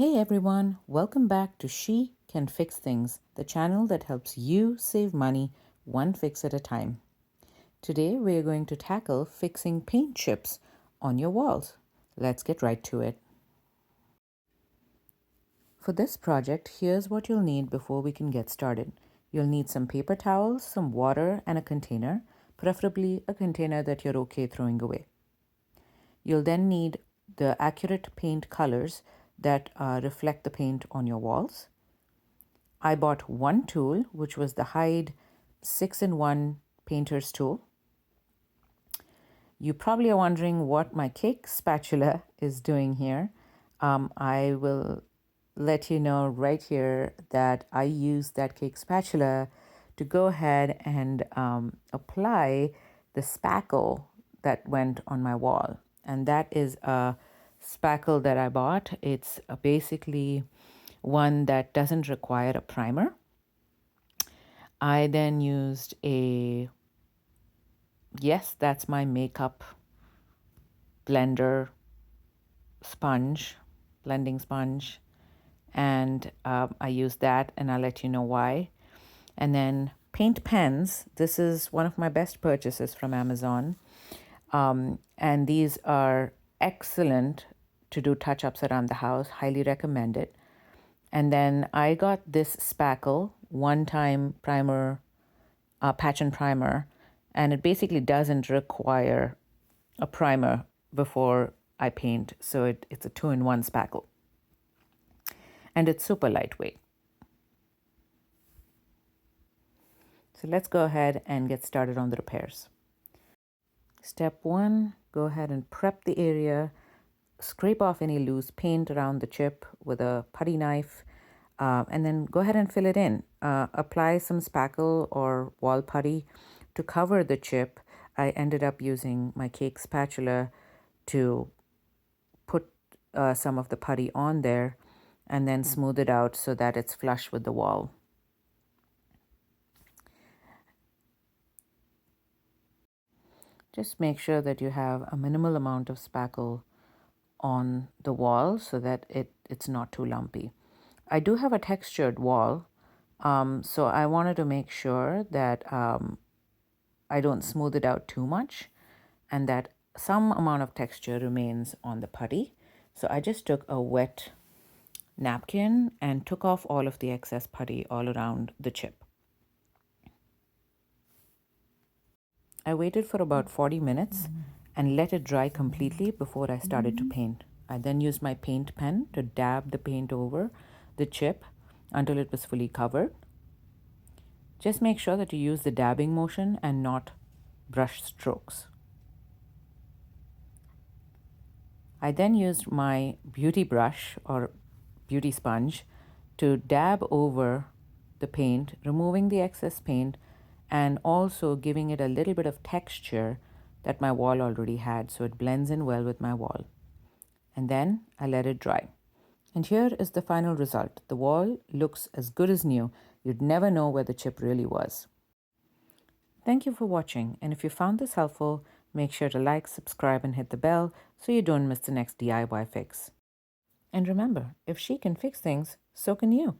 Hey everyone, welcome back to She Can Fix Things, the channel that helps you save money one fix at a time. Today we are going to tackle fixing paint chips on your walls. Let's get right to it. For this project, here's what you'll need before we can get started. You'll need some paper towels, some water, and a container, preferably a container that you're okay throwing away. You'll then need the accurate paint colors that reflect the paint on your walls. I bought one tool, which was the Hyde 6-in-1 painter's tool. You probably are wondering what my cake spatula is doing here. I will let you know right here that I used that cake spatula to go ahead and apply the spackle that went on my wall. And that is a spackle that I bought. It's basically one that doesn't require a primer. I then used that's my makeup blender sponge, blending sponge. And I used that, and I'll let you know why. And then paint pens. This is one of my best purchases from Amazon. And these are excellent to do touch-ups around the house. Highly recommend it. And then I got this spackle, one-time primer, patch and primer, and it basically doesn't require a primer before I paint. So it's a 2-in-1 spackle. And it's super lightweight. So let's go ahead and get started on the repairs. Step 1, go ahead and prep the area. Scrape off any loose paint around the chip with a putty knife, and then go ahead and fill it in. Apply some spackle or wall putty to cover the chip. I ended up using my cake spatula to put some of the putty on there and then smooth it out so that it's flush with the wall. Just make sure that you have a minimal amount of spackle on the wall so that it's not too lumpy. I do have a textured wall, so I wanted to make sure that I don't smooth it out too much and that some amount of texture remains on the putty. So I just took a wet napkin and took off all of the excess putty all around the chip. I waited for about 40 minutes and let it dry completely before I started to paint. I then used my paint pen to dab the paint over the chip until it was fully covered. Just make sure that you use the dabbing motion and not brush strokes. I then used my beauty brush or beauty sponge to dab over the paint, removing the excess paint and also giving it a little bit of texture that my wall already had, so it blends in well with my wall. And then I let it dry. And here is the final result. The wall looks as good as new. You'd never know where the chip really was. Thank you for watching, and if you found this helpful, make sure to like, subscribe, and hit the bell so you don't miss the next DIY fix. And remember, if she can fix things, so can you.